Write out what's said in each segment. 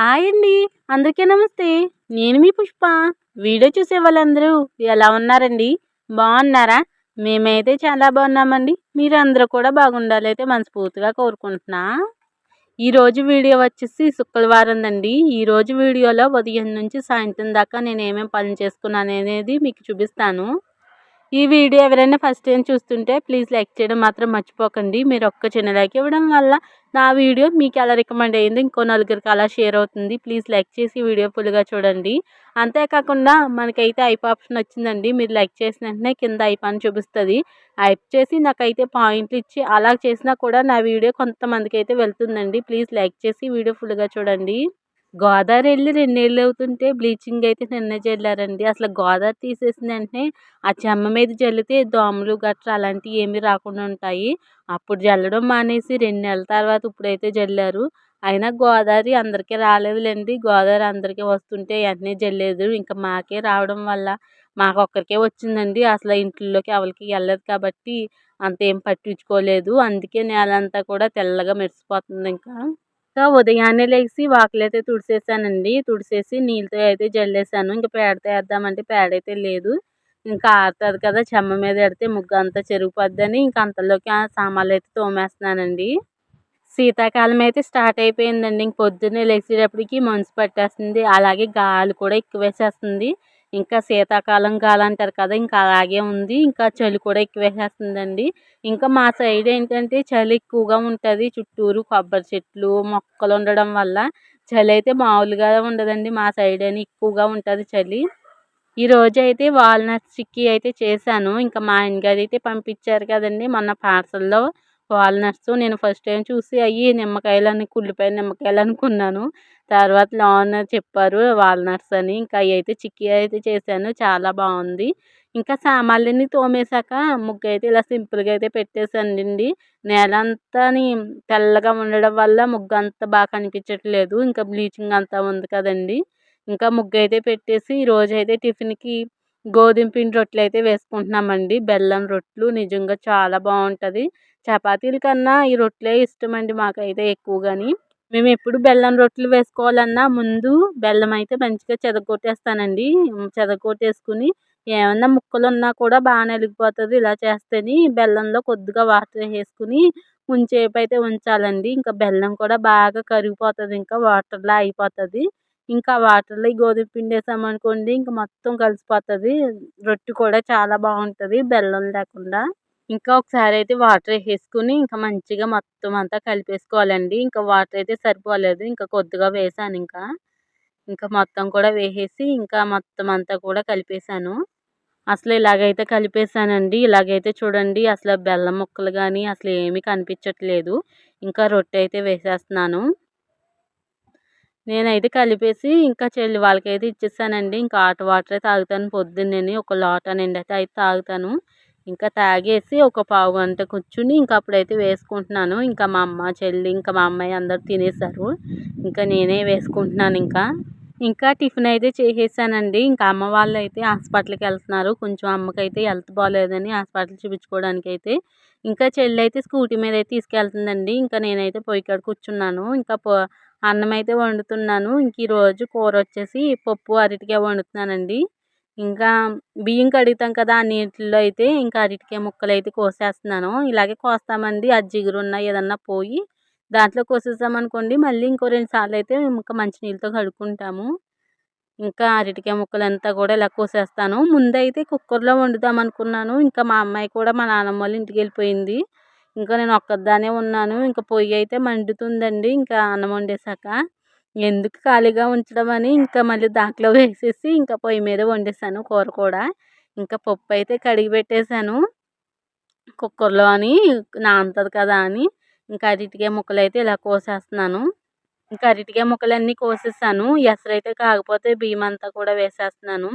Hi అండి. అందరికీ నమస్తే. నేను మీ పుష్ప. వీడియో చూసే వాళ్ళందరూ ఎలా ఉన్నారండి? బాగున్నారా? మేమైతే చాలా బాగున్నామండి. మీరందరూ కూడా బాగుండాలైతే మనస్ఫూర్తిగా కోరుకుంటున్నా. ఈరోజు వీడియో వచ్చేసి శుక్రవారందండి. ఈరోజు వీడియోలో ఉదయం నుంచి సాయంత్రం దాకా నేను ఏమేమి పనులు చేసుకున్నాను అనేది మీకు చూపిస్తాను. ఈ వీడియో ఎవరైనా ఫస్ట్ టైం చూస్తుంటే ప్లీజ్ లైక్ చేయడం మాత్రం మర్చిపోకండి. మీరు ఒక్క చిన్న లైక్ ఇవ్వడం వల్ల నా వీడియో మీకు ఎలా రికమెండ్ అయ్యింది ఇంకో నలుగురికి అలా షేర్ అవుతుంది. ప్లీజ్ లైక్ చేసి వీడియో ఫుల్గా చూడండి. అంతేకాకుండా మనకైతే ఐప్ ఆప్షన్ వచ్చిందండి. మీరు లైక్ చేసిన వెంటనే కింద ఐప్ అని చూపిస్తుంది. ఐప్ చేసి నాకైతే పాయింట్లు ఇచ్చి అలా చేసినా కూడా నా వీడియో కొంతమందికి అయితే వెళ్తుందండి. ప్లీజ్ లైక్ చేసి వీడియో ఫుల్గా చూడండి. గోదావరి వెళ్ళి 2 ఏళ్ళు అవుతుంటే బ్లీచింగ్ అయితే నిన్నే జల్లారండి. అసలు గోదావరి తీసేసిన వెంటనే ఆ చెమ్మ మీద జల్లితే దోమలు గట్రా అలాంటివి ఏమీ రాకుండా ఉంటాయి. అప్పుడు జల్లడం మానేసి 2 నెలల తర్వాత ఇప్పుడైతే జల్లారు. అయినా గోదావరి అందరికీ రాలేదులేండి. గోదావరి అందరికీ వస్తుంటే వెంటనే జల్లేదు. ఇంకా మాకే రావడం వల్ల మాకొక్కరికే వచ్చిందండి. అసలు ఇంట్లోకి ఎవరికి వెళ్ళలేదు కాబట్టి అంతేం పట్టించుకోలేదు. అందుకే నేలంతా కూడా తెల్లగా మెరిసిపోతుంది ఇంకా. ఉదయాన్నే లెగిసి వాకిలైతే తుడిసేసానండి. తుడిసేసి నీళ్ళతో అయితే జల్లేసాను. ఇంక పేడతో వేద్దామంటే పేడైతే లేదు. ఇంకా ఆరుతుంది కదా, చెమ్మ మీద ఎడితే ముగ్గు అంతా చెరిగిపోద్దని ఇంక అంతలోకి ఆ సామాన్లయితే తోమేస్తున్నానండి. శీతాకాలం అయితే స్టార్ట్ అయిపోయిందండి. ఇంక పొద్దున్నే లెగిసేటప్పటికి మంచు పట్టేస్తుంది. అలాగే గాలి కూడా ఎక్కువేసేస్తుంది. ఇంకా శీతాకాలం గాలి అంటారు కదా, ఇంకా అలాగే ఉంది. ఇంకా చలి కూడా ఎక్కువేసేస్తుందండి. ఇంకా మా సైడ్ ఏంటంటే చలి ఎక్కువగా ఉంటుంది. చుట్టూరు కొబ్బరి చెట్లు మొక్కలు ఉండడం వల్ల చలి అయితే మామూలుగా ఉండదండి. మా సైడ్ అని ఎక్కువగా ఉంటుంది చలి. ఈరోజైతే వాల్నట్స్ చిక్కీ అయితే చేశాను. ఇంకా మా ఆయనగారు అయితే పంపించారు కదండి మొన్న పార్సల్లో వాల్నట్స్. నేను ఫస్ట్ టైం చూసి అయ్యి నిమ్మకాయలని కుళ్ళిపోయిన నిమ్మకాయలు అనుకున్నాను. తర్వాత ఓనర్ చెప్పారు వాల్నట్స్ అని. ఇంకా అవి అయితే చిక్కీ అయితే చేశాను. చాలా బాగుంది. ఇంకా సామాన్లన్నీ తోమేశాక ముగ్గు అయితే ఇలా సింపుల్గా అయితే పెట్టేశానండి. నేలంతాని తెల్లగా ఉండడం వల్ల ముగ్గు అంత బాగా కనిపించట్లేదు. ఇంకా బ్లీచింగ్ అంతా ఉంది కదండి. ఇంకా ముగ్గు అయితే పెట్టేసి ఈరోజైతే టిఫిన్కి గోధుమ పిండి రొట్టెలు అయితే వేసుకుంటున్నామండి. బెల్లం రొట్టెలు నిజంగా చాలా బాగుంటుంది. చపాతీల కన్నా ఈ రొట్టెలే ఇష్టమండి మాకైతే ఎక్కువగాని. మేము ఎప్పుడు బెల్లం రొట్టెలు వేసుకోవాలన్నా ముందు బెల్లం అయితే మంచిగా చెదగొట్టేస్తానండి. చెదగొట్టేసుకుని ఏమన్నా ముక్కలు ఉన్నా కూడా బాగా నలిగిపోతుంది. ఇలా చేస్తేనే బెల్లంలో కొద్దిగా వాటర్ వేసుకుని కొంచెంసేపు అయితే ఉంచాలండి. ఇంకా బెల్లం కూడా బాగా కరిగిపోతుంది. ఇంకా వాటర్లా అయిపోతుంది. ఇంకా వాటర్లో ఈ గోధుమ పిండి వేసామనుకోండి ఇంక మొత్తం కలిసిపోతుంది. రొట్టె కూడా చాలా బాగుంటుంది బెల్లం లేకుండా. ఇంకా ఒకసారి అయితే వాటర్ వేసేసుకుని ఇంకా మంచిగా మొత్తం అంతా కలిపేసుకోవాలండి. ఇంకా వాటర్ అయితే సరిపోలేదు. ఇంకా కొద్దిగా వేసాను ఇంకా. ఇంకా మొత్తం కూడా వేసేసి ఇంకా మొత్తం అంతా కూడా కలిపేసాను. అసలు ఇలాగైతే కలిపేసానండి. ఇలాగైతే చూడండి అసలు బెల్లం ముక్కలు కానీ అసలు ఏమీ కనిపించట్లేదు. ఇంకా రొట్టె అయితే వేసేస్తున్నాను. నేనైతే కలిపేసి ఇంకా చెల్లి వాళ్ళకైతే ఇచ్చేసానండి. ఇంకా హాట్ వాటరే తాగుతాను పొద్దున్నేని. ఒక లోటా నిండైతే తాగుతాను. ఇంకా తాగేసి ఒక పావుగంట కూర్చుని ఇంకా అప్పుడైతే వేసుకుంటున్నాను. ఇంకా మా అమ్మ, చెల్లి ఇంకా మా అమ్మాయి అందరూ తినేసారు. ఇంకా నేనే వేసుకుంటున్నాను ఇంకా. ఇంకా టిఫిన్ అయితే చేసేసానండి. ఇంకా అమ్మ వాళ్ళు అయితే హాస్పిటల్కి వెళ్తున్నారు. కొంచెం అమ్మకైతే హెల్త్ బాగాలేదని హాస్పిటల్ చూపించుకోవడానికైతే. ఇంకా చెల్లి అయితే స్కూటీ మీద అయితే తీసుకెళ్తుందండి. ఇంకా నేనైతే పొయ్యి కాడ కూర్చున్నాను. ఇంకా అన్నం అయితే వండుతున్నాను. ఇంక ఈరోజు కూర వచ్చేసి పప్పు అరటికాయ వండుతున్నానండి. ఇంకా బియ్యం కడుగుతాం కదా, ఆ నీటిలో అయితే ఇంకా అరటికాయ ముక్కలు అయితే కోసేస్తున్నాను. ఇలాగే కోస్తామండి. ఆ జిగురున్న ఏదన్నా పోయి దాంట్లో కోసేసామనుకోండి మళ్ళీ ఇంకో 2 సార్లు అయితే ఇంకా మంచినీళ్ళతో కడుక్కుంటాము. ఇంకా అరటికాయ ముక్కలంతా కూడా ఇలా కోసేస్తాను. ముందైతే కుక్కర్లో వండుదాం అనుకున్నాను. ఇంకా మా అమ్మాయి కూడా మా నాన్నమ్మ వాళ్ళ ఇంటికి వెళ్ళిపోయింది. ఇంకా నేను ఒక్కదాన్నే ఉన్నాను. ఇంకా పొయ్యి అయితే మండుతుందండి ఇంకా అన్నం వండేసాక. ఎందుకు ఖాళీగా ఉంచడం అని ఇంకా మళ్ళీ దాంట్లో వేసేసి ఇంకా పొయ్యి మీద వండేసాను కూర కూడా. ఇంకా పప్పు అయితే కడిగి పెట్టేశాను కుక్కర్లో అని నానుతుంది కదా అని. ఇంకా అరటికాయ ముక్కలైతే ఇలా కోసేస్తున్నాను. ఇంకా అరటికాయ ముక్కలన్నీ కోసేసాను. ఎసరైతే కాకపోతే బియ్యం అంతా కూడా వేసేస్తున్నాను.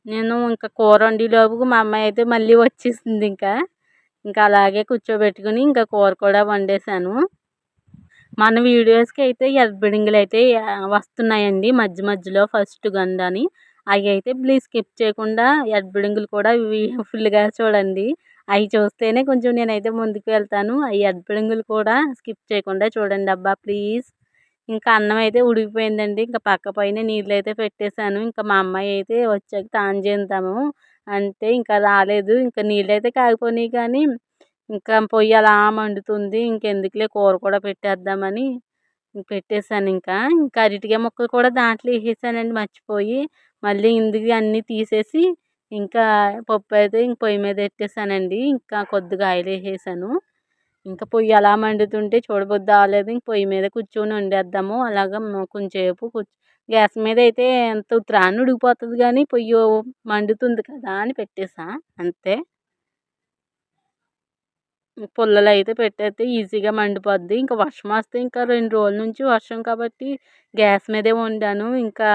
నేను ఇంకా కూర వండేలోపు మా అమ్మాయి అయితే మళ్ళీ వచ్చేసింది ఇంకా. ఇంకా అలాగే కూర్చోబెట్టుకుని ఇంకా కూర కూడా వండేసాను. మన వీడియోస్కి అయితే ఎర్రబిడింగులు అయితే వస్తున్నాయండి మధ్య మధ్యలో ఫస్ట్ గండని. అవి అయితే ప్లీజ్ స్కిప్ చేయకుండా ఎర్రబిడింగులు కూడా ఫుల్గా చూడండి. అవి చూస్తేనే కొంచెం నేనైతే ముందుకు వెళ్తాను. అవి అడ్డుపులుగులు కూడా స్కిప్ చేయకుండా చూడండి అబ్బా ప్లీజ్. ఇంకా అన్నం అయితే ఉడికిపోయిందండి. ఇంకా పక్క పైన నీళ్ళైతే పెట్టేశాను. ఇంకా మా అమ్మాయి అయితే వచ్చాక తాను చేద్దాము అంటే ఇంకా రాలేదు. ఇంకా నీళ్ళైతే కాగిపోయినాయి కానీ ఇంకా పొయ్యి అలా మండుతుంది. ఇంకెందుకులే కూర కూడా పెట్టేద్దామని పెట్టేశాను ఇంకా. ఇంకా అరటికాయ ముక్కలు కూడా దాంట్లో వేసేసానండి మర్చిపోయి. మళ్ళీ ఇందుకు అన్నీ తీసేసి ఇంకా పప్పు అయితే ఇంక పొయ్యి మీద పెట్టేశానండి. ఇంకా కొద్దిగా ఆయిల్ వేసేసాను. ఇంకా పొయ్యి అలా మండుతుంటే చూడబుద్ధి అవ్వలేదు. ఇంక పొయ్యి మీద కూర్చొని వండేద్దాము అలాగా కొంచెంసేపు గ్యాస్ మీద అయితే ఎంత ఉత్తరాన్ని ఉడికిపోతుంది కానీ పొయ్యి మండుతుంది కదా అని పెట్టేసా అంతే. పుల్లలు అయితే పెట్టేస్తే ఈజీగా మండిపోద్ది. ఇంకా వర్షం వస్తే ఇంకా 2 రోజుల నుంచి వర్షం కాబట్టి గ్యాస్ మీదే వండాను. ఇంకా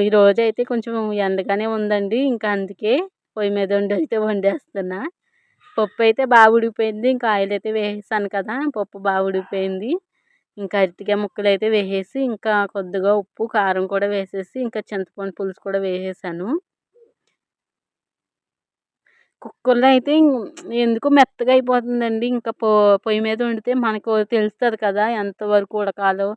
ఈరోజైతే కొంచెం ఎండగానే ఉందండి. ఇంకా అందుకే పొయ్యి మీద అయితే వండేస్తున్నా. పప్పు అయితే బాగా ఉడికిపోయింది. ఇంకా ఆయిల్ అయితే వేసేసాను కదా పప్పు బాగా ఉడికిపోయింది. ఇంకా అరటికాయ ముక్కలు అయితే వేసేసి ఇంకా కొద్దిగా ఉప్పు కారం కూడా వేసేసి ఇంకా చింతపండు పులుసు కూడా వేసేసాను. కుక్కర్‌లో అయితే ఎందుకో మెత్తగా అయిపోతుందండి. ఇంకా పొయ్యి మీద వండితే మనకు తెలుస్తది కదా ఎంతవరకు ఉడకాలో.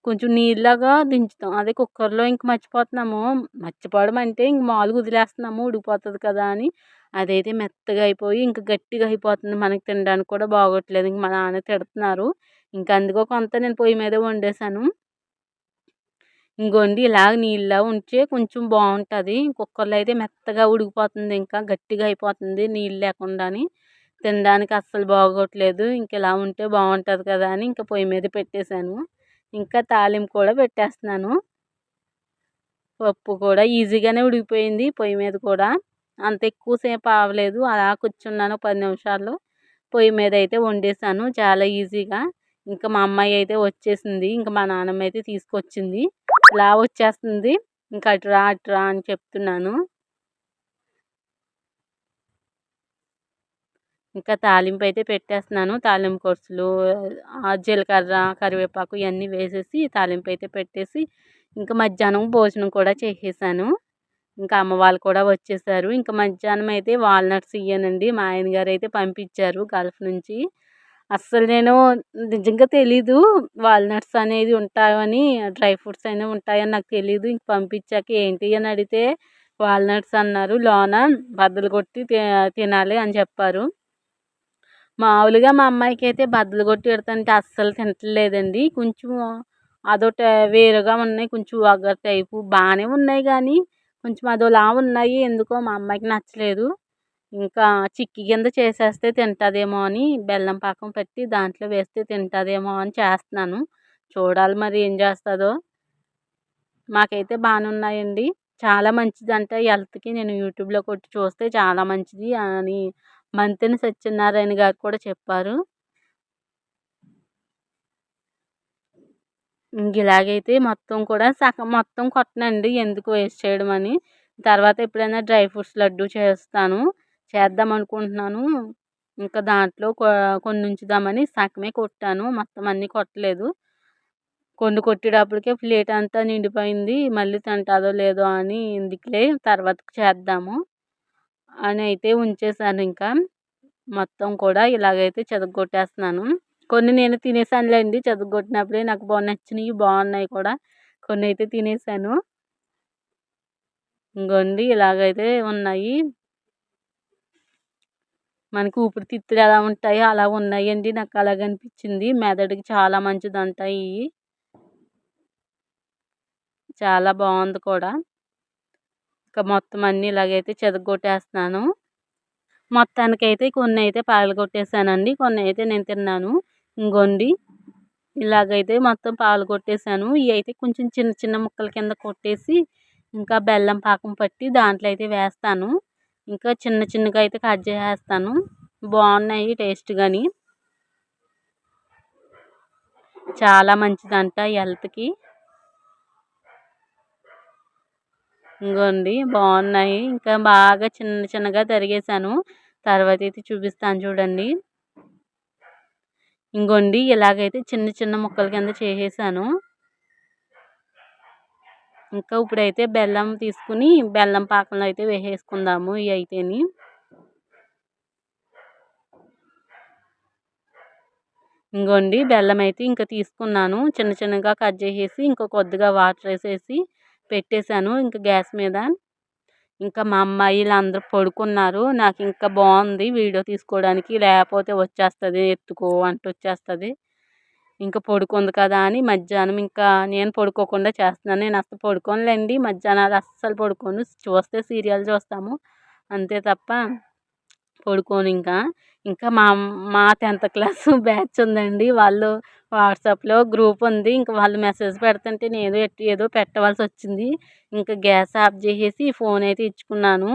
కొంచెం నీళ్ళలాగా దించుతాం. అదే కుక్కర్‌లో ఇంక మర్చిపోతున్నాము. మర్చిపోవడం అంటే ఇంక మామూలుగా వదిలేస్తున్నాము ఉడికిపోతది కదా అని. అదైతే మెత్తగా అయిపోయి ఇంక గట్టిగా అయిపోతుంది. మనకి తినడానికి కూడా బాగోట్లేదు. ఇంక మా నాన్న తిడుతున్నారు. ఇంక అందుకో కొంత నేను పొయ్యి మీదే వండేసాను. ఇంగోండి ఇలాగ నీళ్ళలా ఉంటే కొంచెం బావుంటది. కుక్కర్‌లో అయితే మెత్తగా ఉడికిపోతుంది ఇంకా గట్టిగా అయిపోతుంది నీళ్ళు లేకుండాని. తినడానికి అస్సలు బాగోట్లేదు. ఇంక ఇలా ఉంటే బావుంటది కదా అని ఇంక పొయ్యి మీద పెట్టేశాను. ఇంకా తాలింపు కూడా పెట్టేస్తున్నాను. పప్పు కూడా ఈజీగానే ఉడికిపోయింది పొయ్యి మీద కూడా. అంత ఎక్కువ సేపు అవ్వలేదు. అలా కూర్చున్నాను 10 నిమిషాల్లో పొయ్యి మీద అయితే వండేసాను చాలా ఈజీగా. ఇంకా మా అమ్మాయి అయితే వచ్చేసింది. ఇంక మా నాన్నమ్మ అయితే తీసుకొచ్చింది. ఇలా వచ్చేస్తుంది. ఇంక అటురా అటురా అని చెప్తున్నాను. ఇంకా తాలింపు అయితే పెట్టేస్తున్నాను. తాలింపు కొరుసులు, జీలకర్ర, కరివేపాకు ఇవన్నీ వేసేసి తాలింపు అయితే పెట్టేసి ఇంకా మధ్యాహ్నం భోజనం కూడా చేసేసాను. ఇంకా అమ్మ వాళ్ళు కూడా వచ్చేసారు. ఇంకా మధ్యాహ్నం అయితే వాల్నట్స్ ఇయ్యానండి. మా ఆయన గారు అయితే పంపించారు గల్ఫ్ నుంచి. అస్సలు నేను నిజంగా తెలీదు వాల్నట్స్ అనేది ఉంటాయని, డ్రై ఫ్రూట్స్ అనేవి ఉంటాయని నాకు తెలీదు. ఇంక పంపించాక ఏంటి అని అడిగితే వాల్నట్స్ అన్నారు. లోన బద్దలు కొట్టి తినాలి అని చెప్పారు. మామూలుగా మా అమ్మాయికైతే బద్దలు కొట్టి పెడుతుంటే అస్సలు తింటలేదండి. కొంచెం అదొక వేరుగా ఉన్నాయి. కొంచెం వగరు టైపు బాగానే ఉన్నాయి కానీ కొంచెం అదోలా ఉన్నాయి. ఎందుకో మా అమ్మాయికి నచ్చలేదు. ఇంకా చిక్కీ కింద చేసేస్తే తింటదేమో అని బెల్లం పాకం పెట్టి దాంట్లో వేస్తే తింటదేమో అని చేస్తున్నాను. చూడాలి మరి ఏం చేస్తుందో. మాకైతే బాగానే ఉన్నాయండి. చాలా మంచిదంట హెల్త్‌కి. నేను యూట్యూబ్‌లో కొట్టి చూస్తే చాలా మంచిది అని మంతెన సత్యనారాయణ గారు కూడా చెప్పారు. ఇలాగైతే మొత్తం కూడా సగం మొత్తం కొట్టనండి ఎందుకు వేస్ట్ చేయడం అని. తర్వాత ఎప్పుడైనా డ్రై ఫ్రూట్స్ లడ్డు చేద్దాం అనుకుంటున్నాను. ఇంకా దాంట్లో కొన్ని ఉంచుదామని సగమే కొట్టాను. మొత్తం అన్నీ కొట్టలేదు. కొన్ని కొట్టేటప్పటికే ప్లేట్ అంతా నిండిపోయింది. మళ్ళీ తింటాదో లేదో అని ఎందుకులే తర్వాతకి చేద్దాము అని అయితే ఉంచేసాను ఇంకా. మొత్తం కూడా ఇలాగైతే చెదగొట్టేస్తున్నాను. కొన్ని నేను తినేసానులేండి చెదగొట్టినప్పుడే నాకు నచ్చినయి బాగున్నాయి కూడా. కొన్నైతే తినేసాను. ఇంగోండి ఇలాగైతే ఉన్నాయి. మనకి ఊపిరితిత్తులు ఎలా ఉంటాయో అలా ఉన్నాయండి. నాకు అలాగనిపించింది. మెదడుకి చాలా మంచిదంట ఇయి. చాలా బావుంది కూడా. ఇంకా మొత్తం అన్నీ ఇలాగైతే చెదగొట్టేస్తున్నాను. మొత్తానికైతే కొన్నైతే పగలగొట్టేసానండి. కొన్నైతే నేను తిన్నాను. ఇంగోండి ఇలాగైతే మొత్తం పగలగొట్టేసాను. ఇయైతే కొంచెం చిన్న చిన్న ముక్కల కింద కొట్టేసి ఇంకా బెల్లం పాకం పట్టి దాంట్లో అయితే వేస్తాను. ఇంకా చిన్న చిన్నగా అయితే కట్ చేసేస్తాను. బాగున్నాయి టేస్ట్ గాని. చాలా మంచిదంట హెల్త్‌కి. ఇంగోండి బాగున్నాయి. ఇంకా బాగా చిన్న చిన్నగా తరిగేసాను. తర్వాత అయితే చూపిస్తాను చూడండి. ఇంగోండి ఇలాగైతే చిన్న చిన్న ముక్కల కింద చేసేసాను. ఇంకా ఇప్పుడైతే బెల్లం తీసుకుని బెల్లం పాకంలో అయితే వేసేసుకుందాము ఇవైతేని. ఇంగోండి బెల్లం అయితే ఇంకా తీసుకున్నాను. చిన్న చిన్నగా కట్ చేసేసి ఇంకా కొద్దిగా వాటర్ వేసేసి పెట్టేశాను ఇంకా గ్యాస్ మీద. ఇంకా మా అమ్మాయిలందరూ పడుకున్నారు. నాకు ఇంకా బాగుంది వీడియో తీసుకోవడానికి, లేకపోతే వచ్చేస్తుంది ఎత్తుకో అంటూ వచ్చేస్తుంది. ఇంకా పడుకుంది కదా అని మధ్యాహ్నం ఇంకా నేను పడుకోకుండా చేస్తున్నాను. నేను అస్సలు పడుకోనులేండి, మధ్యాహ్నాలు అస్సలు పడుకోను. చూస్తే సీరియల్ చూస్తాము అంతే తప్ప పడుకోను ఇంకా. ఇంకా మా 10th క్లాస్ బ్యాచ్ ఉందండి. వాళ్ళు వాట్సాప్‌లో గ్రూప్ ఉంది. ఇంక వాళ్ళు మెసేజ్ పెడుతుంటే నేను ఏదో పెట్టవలసొచ్చింది. ఇంకా గ్యాస్ ఆఫ్ చేసేసి ఫోన్ అయితే ఇచ్చుకున్నాను.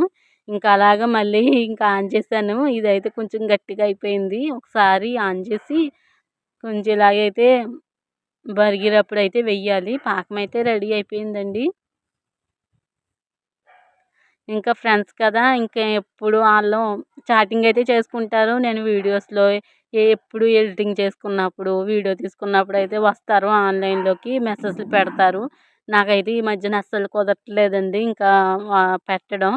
ఇంకా అలాగా మళ్ళీ ఇంకా ఆన్ చేశాను. ఇదైతే కొంచెం గట్టిగా అయిపోయింది. ఒకసారి ఆన్ చేసి కొంచెం ఇలాగైతే బరిగినప్పుడైతే వెయ్యాలి. పాకం అయితే రెడీ అయిపోయిందండి. ఇంకా ఫ్రెండ్స్ కదా! ఇంకా ఎప్పుడు ఆళ్ళు చాటింగ్ అయితే చేసుకుంటారు. నేను వీడియోస్‌లో ఎప్పుడు ఎడిటింగ్ చేసుకున్నప్పుడు, వీడియో తీసుకున్నప్పుడు అయితే వస్తారు ఆన్‌లైన్‌లోకి మెసేజ్‌లు పెడతారు. నాకైతే ఈ మధ్యన అస్సలు కుదరట్లేదండి ఇంకా పెట్టడం.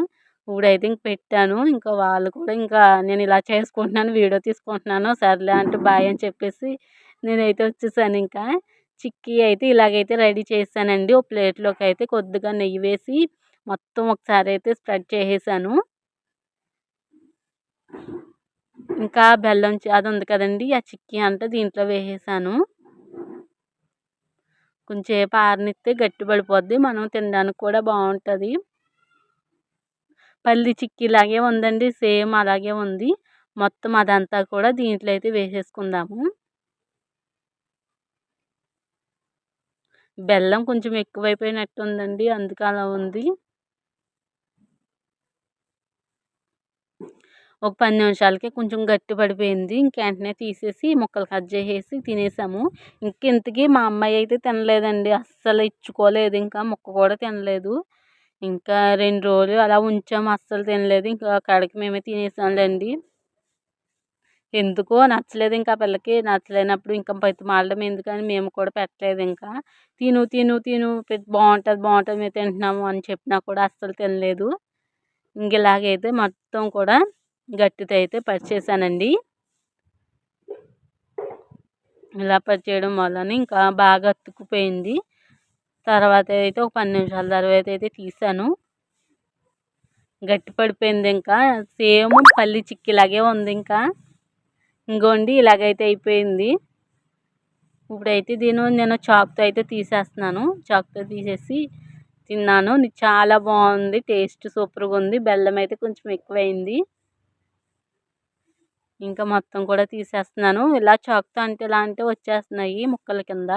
ఇప్పుడైతే ఇంక పెట్టాను. ఇంకా వాళ్ళు కూడా ఇంకా నేను ఇలా చేసుకుంటున్నాను, వీడియో తీసుకుంటున్నాను. సర్లే అంటూ బాయ్ అని చెప్పేసి నేనైతే వచ్చేసాను ఇంకా. చిక్కీ అయితే ఇలాగైతే రెడీ చేశానండి. ఒక ప్లేట్‌లోకి అయితే కొద్దిగా నెయ్యి వేసి మొత్తం ఒకసారి అయితే స్ప్రెడ్ చేసేసాను. ఇంకా బెల్లం అది ఉంది కదండీ! ఆ చిక్కీ అంతా దీంట్లో వేసేసాను. కొంచెంసేపు ఆరనిస్తే గట్టి పడిపోద్ది. మనం తినడానికి కూడా బావుంటది. పల్లి చిక్కీలాగే ఉందండి. సేమ్ అలాగే ఉంది. మొత్తం అదంతా కూడా దీంట్లో అయితే వేసేసుకుందాము. బెల్లం కొంచెం ఎక్కువైపోయినట్టుందండి. అందుకే అలా ఉంది. ఒక 10 నిమిషాలకే కొంచెం గట్టి పడిపోయింది. ఇంక వెంటనే తీసేసి ముక్కలు కట్ చేసేసి తినేసాము. ఇంతకీ మా అమ్మాయి అయితే తినలేదండి. అస్సలు ఇచ్చుకోలేదు. ఇంకా ముక్క కూడా తినలేదు. ఇంకా 2 రోజులు అలా ఉంచాము. అస్సలు తినలేదు. ఇంకా కడకి మేమే తినేసాంలేండి. ఎందుకో నచ్చలేదు ఇంకా ఆ పిల్లకి. నచ్చలేనప్పుడు ఇంకా బతిమాలడం ఎందుకని మేము కూడా పెట్టలేదు ఇంకా. తిను తిను తిను బావుంటది బావుంటది మేము తింటున్నాము అని చెప్పినా కూడా అస్సలు తినలేదు. ఇంక ఇలాగైతే మొత్తం కూడా గట్టితో అయితే పరిచేసానండి. ఇలా పరిచేయడం వలన ఇంకా బాగా అతుక్కుపోయింది. తర్వాత అయితే ఒక 10 నిమిషాల తర్వాత అయితే తీసాను. గట్టి పడిపోయింది ఇంకా. సేమ్ పల్లి చిక్కీలాగే ఉంది ఇంకా. ఇంగోండి ఇలాగైతే అయిపోయింది. ఇప్పుడైతే నేను చాక్‌తో అయితే తీసేస్తున్నాను. చాక్‌తో తీసేసి తిన్నాను. చాలా బాగుంది. టేస్ట్ సూపర్‌గా ఉంది. బెల్లం అయితే కొంచెం ఎక్కువైంది. ఇంకా మొత్తం కూడా తీసేస్తున్నాను. ఇలా చాక్‌తో అంటే ఇలా అంటే వచ్చేస్తున్నాయి ముక్కల కింద.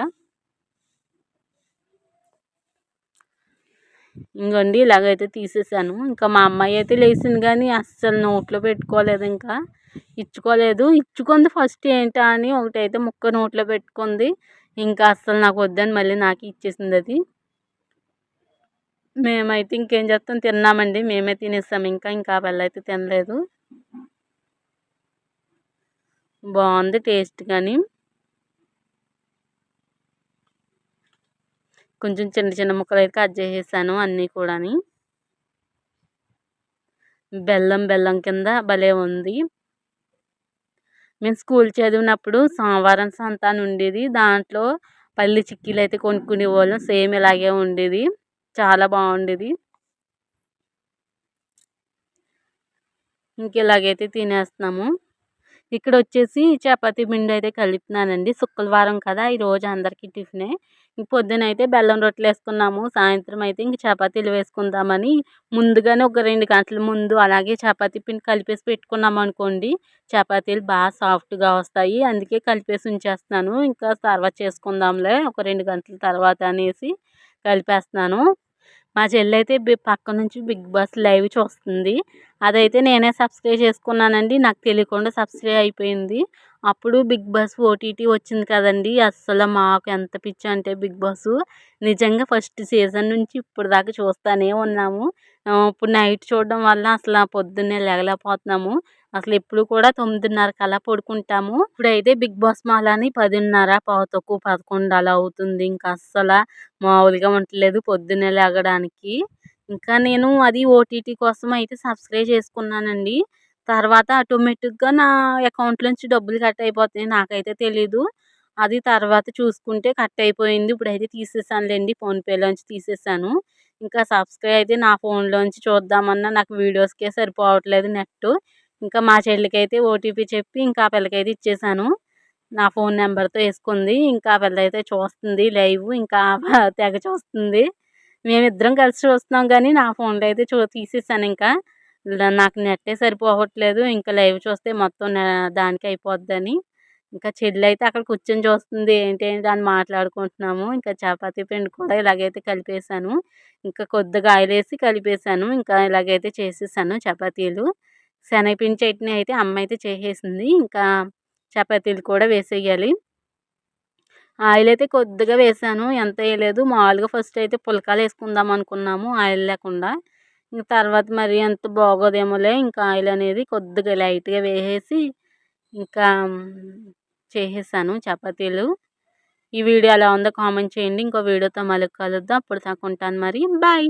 ఇంగోండి ఇలాగైతే తీసేసాను. ఇంకా మా అమ్మాయి అయితే లేచింది కానీ అస్సలు నోట్లో పెట్టుకోలేదు ఇంకా. ఇచ్చుకోలేదు. ఇచ్చుకుంది ఫస్ట్ ఏంటా అని ఒకటైతే ముక్క నోట్లో పెట్టుకుంది. ఇంకా అస్సలు నాకు వద్దని మళ్ళీ నాకే ఇచ్చేసిందది. మేమైతే ఇంకేం చేస్తాం తిన్నామండి. మేమే తినేసాం ఇంకా. ఇంకా ఆ పిల్లయితే తినలేదు. బాగుంది టేస్ట్ కానీ. కొంచెం చిన్న చిన్న ముక్కలైతే కట్ చేసేసాను అన్నీ కూడాని. బెల్లం కింద భలే ఉంది. మేము స్కూల్ చదివినప్పుడు సోమవారం సంత అని ఉండేది. దాంట్లో పల్లి చిక్కీలైతే కొనుక్కునేవాళ్ళం. సేమ్ ఇలాగే ఉండేది. చాలా బాగుండేది. ఇంక ఇలాగైతే తినేస్తున్నాము. ఇక్కడొచ్చేసి చపాతీ పిండి అయితే కలుపుతున్నానండి. శుక్రవారం కదా! ఈరోజు అందరికీ టిఫినే. పొద్దునైతే బెల్లం రొట్టెలేసుకున్నాము. సాయంత్రం అయితే ఇంక చపాతీలు వేసుకుందామని ముందుగానే ఒక 2 గంటల ముందు అలాగే చపాతీ పిండి కలిపేసి పెట్టుకున్నామనుకోండి, చపాతీలు సాఫ్ట్‌గా వస్తాయి. అందుకే కలిపేసి ఉంచేస్తున్నాను. ఇంకా తర్వాత చేసుకుందాంలే ఒక 2 గంటల తర్వాత అనేసి కలిపేస్తున్నాను. మా చెల్లయితే పక్క నుంచి 'బిగ్ బాస్' లైవ్ చూస్తుంది. అదైతే నేనే సబ్స్క్రైబ్ చేసుకున్నానండి. నాకు తెలియకుండా సబ్స్క్రైబ్ అయిపోయింది. అప్పుడు 'బిగ్ బాస్' ఓటీటీ వచ్చింది కదండీ! అస్సలు మాకు ఎంత పిచ్చి అంటే 'బిగ్ బాస్' నిజంగా ఫస్ట్ సీజన్ నుంచి ఇప్పటిదాకా చూస్తానే ఉన్నాము. ఇప్పుడు నైట్ చూడడం వల్ల అసలు పొద్దున్నే లెగలేకపోతున్నాము. అసలు ఎప్పుడు కూడా 9:30కి అలా పడుకుంటాము. ఇప్పుడైతే 'బిగ్ బాస్' మాలని 10:30, 11 అలా అవుతుంది. ఇంకా అస్సల మామూలుగా ఉండట్లేదు పొద్దున్నే లెగడానికి. ఇంకా నేను అది ఓటీటీ కోసం అయితే సబ్స్క్రైబ్ చేసుకున్నానండి. తర్వాత ఆటోమేటిక్‌గా నా అకౌంట్ నుంచి డబ్బులు కట్ అయిపోతాయి. నాకైతే తెలీదు. అది తర్వాత చూసుకుంటే కట్ అయిపోయింది. ఇప్పుడైతే తీసేసానులెండి. ఫోన్‌పేలోంచి తీసేసాను. ఇంకా సబ్స్క్రైబ్ అయితే నా ఫోన్‌లోంచి చూద్దామన్నా నాకు వీడియోస్‌కే సరిపోవట్లేదు నెట్టు. ఇంకా మా చెల్లికైతే ఓటీపీ చెప్పి ఇంకా ఆ పిల్లకైతే ఇచ్చేసాను. నా ఫోన్ నెంబర్‌తో యేసుకుంది. ఇంకా ఆ పిల్లయితే చూస్తుంది లైవ్. ఇంకా తెగ చూస్తుంది. మేమిద్దరం కలిసి చూస్తున్నాం గానీ నా ఫోన్‌లో అయితే తీసేసానింకా. నాకు నెట్టే సరిపోవట్లేదు. ఇంకా లైవ్ చూస్తే మొత్తం దానికే అయిపోద్దని. ఇంకా చెల్లయితే అక్కడ కూర్చొని చూస్తుంది. ఏంటి అని మాట్లాడుకుంటున్నాము. ఇంకా చపాతీ పిండి కూడా ఇలాగైతే కలిపేసాను. ఇంకా కొద్దిగా ఆయిలేసి కలిపేసాను. ఇంకా ఇలాగైతే చేసేసాను చపాతీలు. శనగపిండి చట్నీ అయితే అమ్మయితే చేసేసింది. ఇంకా చపాతీలు కూడా వేసేయాలి. ఆయిలయితే కొద్దిగా వేసాను. ఎంత ఎయలేదు. మామూలుగా ఫస్ట్ అయితే పుల్కాలేసుకుందాం అనుకున్నాము ఆయిల్ లేకుండా. ఇంక తర్వాత మరి అంత బాగోదేమోలే ఇంకా ఆయిల్ అనేది కొద్దిగా లైట్‌గా వేసేసి ఇంకా చేసేసాను చపాతీలు. ఈ వీడియో ఎలా ఉందో కామెంట్ చేయండి. ఇంకో వీడియోతో మళ్ళీ కలుద్దాం. అప్పటిదాకా ఉంటాను మరి. బాయ్.